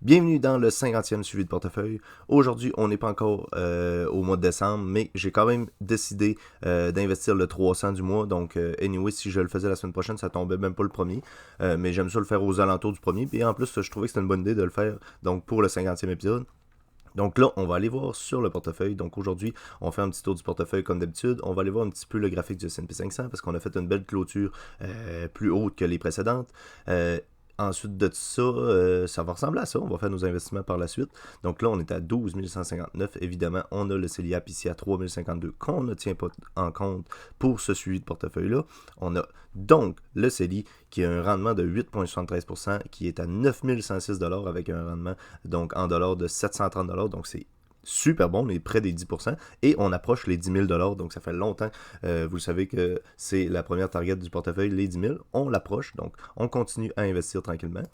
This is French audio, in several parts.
Bienvenue dans le 50e suivi de portefeuille. Aujourd'hui, on n'est pas encore au mois de décembre, mais j'ai quand même décidé d'investir le 300 du mois. Donc, anyway, si je le faisais la semaine prochaine, ça tombait même pas le premier. Mais j'aime ça le faire aux alentours du premier. Et en plus, je trouvais que c'était une bonne idée de le faire donc pour le 50e épisode. Donc là, on va aller voir sur le portefeuille. Donc aujourd'hui, on fait un petit tour du portefeuille comme d'habitude. On va aller voir un petit peu le graphique du S&P 500 parce qu'on a fait une belle clôture plus haute que les précédentes. Ensuite de ça, ça va ressembler à ça. On va faire nos investissements par la suite. Donc là, on est à 12 159. Évidemment, on a le CELIAP ici à 3 052 qu'on ne tient pas en compte pour ce suivi de portefeuille-là. On a donc le CELI qui a un rendement de 8,73%, qui est à 9 106 $ avec un rendement donc en dollars de 730 $. Donc c'est super bon, on est près des 10%, et on approche les 10 000 $, donc ça fait longtemps, vous savez que c'est la première target du portefeuille, les 10 000, on l'approche, donc on continue à investir tranquillement.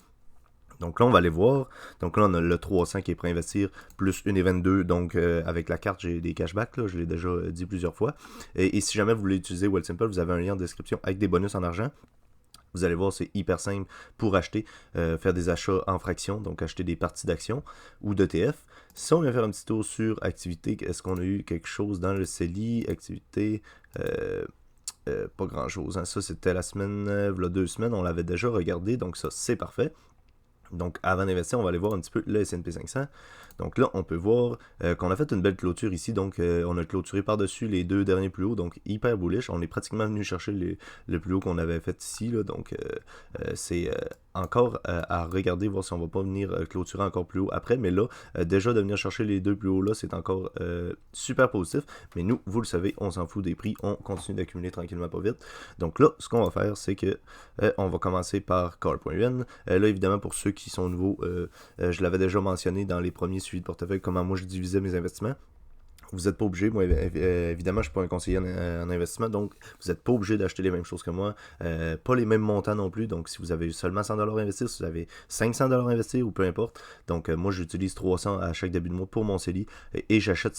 Donc là, on va aller voir. Donc là, on a le 300 qui est prêt à investir, plus 1,22. Donc avec la carte, j'ai des cashbacks, là, je l'ai déjà dit plusieurs fois. Et si jamais vous voulez utiliser Wealthsimple, vous avez un lien en description avec des bonus en argent. Vous allez voir, c'est hyper simple pour acheter, faire des achats en fractions, donc acheter des parties d'actions ou d'ETF. Si on vient faire un petit tour sur activité, est-ce qu'on a eu quelque chose dans le CELI, activité, pas grand chose, hein. Ça c'était la semaine, il 2 semaines, on l'avait déjà regardé, donc ça c'est parfait. Donc, avant d'investir, on va aller voir un petit peu le S&P 500. Donc là, on peut voir qu'on a fait une belle clôture ici. Donc, on a clôturé par-dessus les deux derniers plus hauts. Donc, hyper bullish. On est pratiquement venu chercher le plus haut qu'on avait fait ici. Là. Donc, c'est encore à regarder, voir si on va pas venir clôturer encore plus haut après. Mais là, déjà de venir chercher les deux plus hauts là, c'est encore super positif. Mais nous, vous le savez, on s'en fout des prix. On continue d'accumuler tranquillement pas vite. Donc là, ce qu'on va faire, c'est que on va commencer par Car.un. Là, évidemment, pour ceux qui sont nouveaux, je l'avais déjà mentionné dans les premiers suivis de portefeuille, comment moi je divisais mes investissements. Vous n'êtes pas obligé, moi évidemment je ne suis pas un conseiller en investissement, donc vous n'êtes pas obligé d'acheter les mêmes choses que moi, pas les mêmes montants non plus, donc si vous avez seulement 100$ à investir, si vous avez 500$ à investir ou peu importe, donc moi j'utilise 300 à chaque début de mois pour mon CELI et j'achète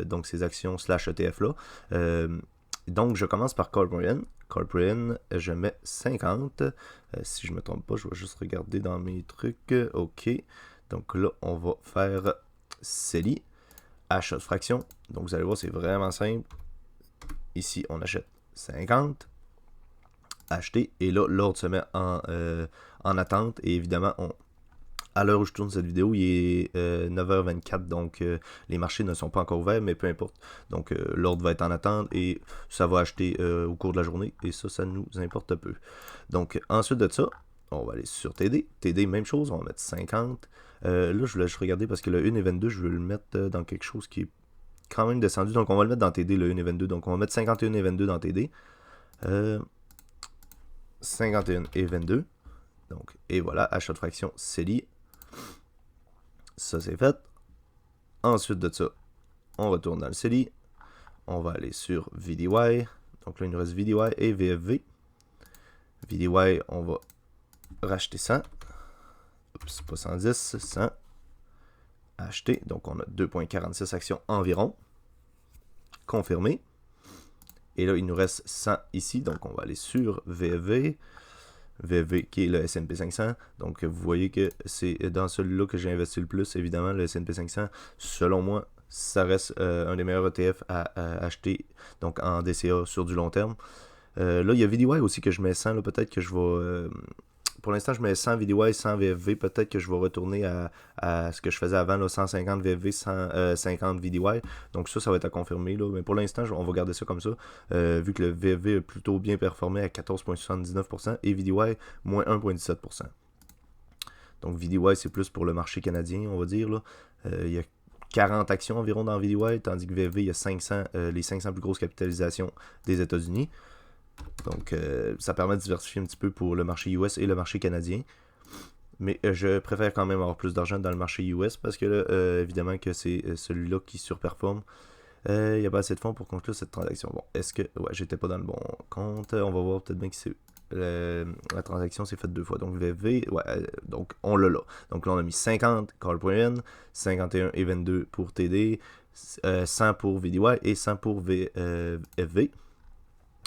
donc ces actions slash ETF là. Donc je commence par Car.un. Car.un, je mets 50. Si je ne me trompe pas, je vais juste regarder dans mes trucs. Ok. Donc là, on va faire CELI, achat de fraction. Donc vous allez voir, c'est vraiment simple. Ici, on achète 50, acheter, et là, l'ordre se met en attente. Et évidemment, à l'heure où je tourne cette vidéo, il est 9h24, donc les marchés ne sont pas encore ouverts, mais peu importe. Donc l'ordre va être en attente et ça va acheter au cours de la journée, et ça nous importe peu. Donc ensuite de ça, on va aller sur TD. TD, même chose, on va mettre 50. Là, je voulais juste regarder parce que le 1,22, je veux le mettre dans quelque chose qui est quand même descendu. Donc on va le mettre dans TD, le 1,22. Donc on va mettre 51,22 dans TD. 51,22. Donc, et voilà, achat de fraction CELI. Ça, c'est fait. Ensuite de ça, on retourne dans le CELI. On va aller sur VDY. Donc là, il nous reste VDY et VFV. VDY, on va racheter 100. Oups, pas 110, 100. Acheter. Donc, on a 2,46 actions environ. Confirmé. Et là, il nous reste 100 ici. Donc, on va aller sur VFV. VFV qui est le S&P 500. Donc, vous voyez que c'est dans celui-là que j'ai investi le plus. Évidemment, le S&P 500, selon moi, ça reste un des meilleurs ETF à acheter donc en DCA sur du long terme. Là, il y a VDY aussi que je mets 100. Là, peut-être que je vais... pour l'instant, je mets 100 VDY, 100 VFV. Peut-être que je vais retourner à ce que je faisais avant, là, 150 VFV, 150 VDY. Donc ça va être à confirmer. Là. Mais pour l'instant, on va garder ça comme ça. Vu que le VFV a plutôt bien performé à 14,79% et VDY, moins 1,17%. Donc VDY, c'est plus pour le marché canadien, on va dire. Là. Il y a 40 actions environ dans VDY, tandis que VFV, il y a 500, les 500 plus grosses capitalisations des États-Unis. Donc, ça permet de diversifier un petit peu pour le marché US et le marché canadien. Mais je préfère quand même avoir plus d'argent dans le marché US parce que là, évidemment que c'est celui-là qui surperforme. Il n'y a pas assez de fonds pour conclure cette transaction. Bon, est-ce que... Ouais, j'étais pas dans le bon compte. On va voir peut-être bien que c'est... la transaction s'est faite 2 fois. Donc, VV, ouais, donc on l'a là. Donc là, on a mis 50 Car.un, 51 et 22 pour TD, 100 pour VDY et 100 pour FV.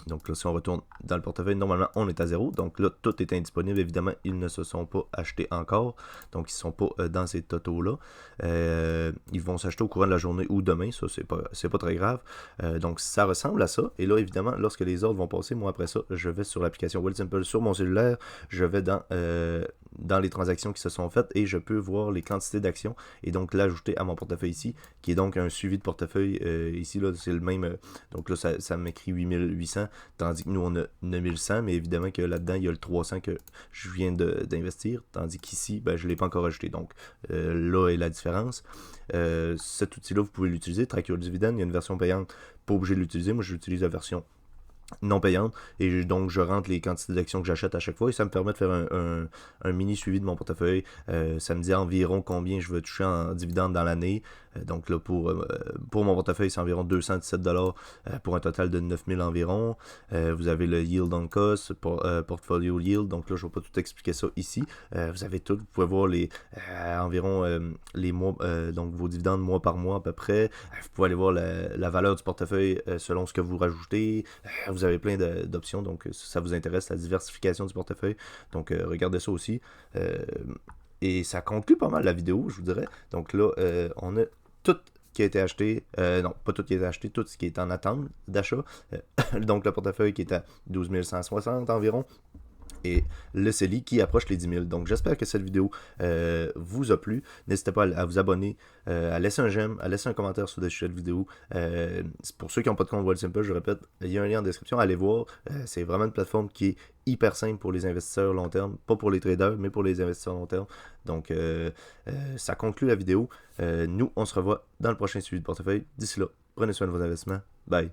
Donc là, si on retourne dans le portefeuille, normalement, on est à 0. Donc là, tout est indisponible. Évidemment, ils ne se sont pas achetés encore. Donc, ils ne sont pas dans ces totaux-là. Ils vont s'acheter au courant de la journée ou demain. Ça, c'est pas très grave. Donc, ça ressemble à ça. Et là, évidemment, lorsque les ordres vont passer, moi, après ça, je vais sur l'application Wealthsimple sur mon cellulaire. Je vais dans les transactions qui se sont faites et je peux voir les quantités d'actions et donc l'ajouter à mon portefeuille ici, qui est donc un suivi de portefeuille. Ici, là, c'est le même. Donc là, ça m'écrit 8800, tandis que nous, on a 9100, mais évidemment que là-dedans, il y a le 300 que je viens d'investir, tandis qu'ici, ben, je ne l'ai pas encore ajouté. Donc là est la différence. Cet outil-là, vous pouvez l'utiliser. Track Your Dividend, il y a une version payante, pas obligé de l'utiliser. Moi, j'utilise la version non payante et donc je rentre les quantités d'actions que j'achète à chaque fois et ça me permet de faire un mini suivi de mon portefeuille. Ça me dit environ combien je veux toucher en dividendes dans l'année. Donc là pour mon portefeuille c'est environ 217$ pour un total de 9000 environ. Vous avez le yield on cost, portfolio yield, donc là je ne vais pas tout expliquer ça ici. Vous avez tout, vous pouvez voir les environ les mois, donc vos dividendes mois par mois à peu près. Vous pouvez aller voir la valeur du portefeuille selon ce que vous rajoutez. Vous avez plein d'options, donc si ça vous intéresse, la diversification du portefeuille. Donc regardez ça aussi. Et ça conclut pas mal la vidéo, je vous dirais. Donc là, on a tout qui a été acheté. Non, pas tout qui a été acheté, tout ce qui est en attente d'achat. Donc le portefeuille qui est à 12 160 environ. Et le CELI qui approche les 10 000. Donc j'espère que cette vidéo vous a plu. N'hésitez pas à vous abonner, à laisser un j'aime, à laisser un commentaire sur cette vidéo. Pour ceux qui n'ont pas de compte Wealthsimple, je répète, il y a un lien en description, allez voir. C'est vraiment une plateforme qui est hyper simple pour les investisseurs long terme. Pas pour les traders, mais pour les investisseurs long terme. Donc ça conclut la vidéo. Nous, on se revoit dans le prochain suivi de portefeuille. D'ici là, prenez soin de vos investissements. Bye.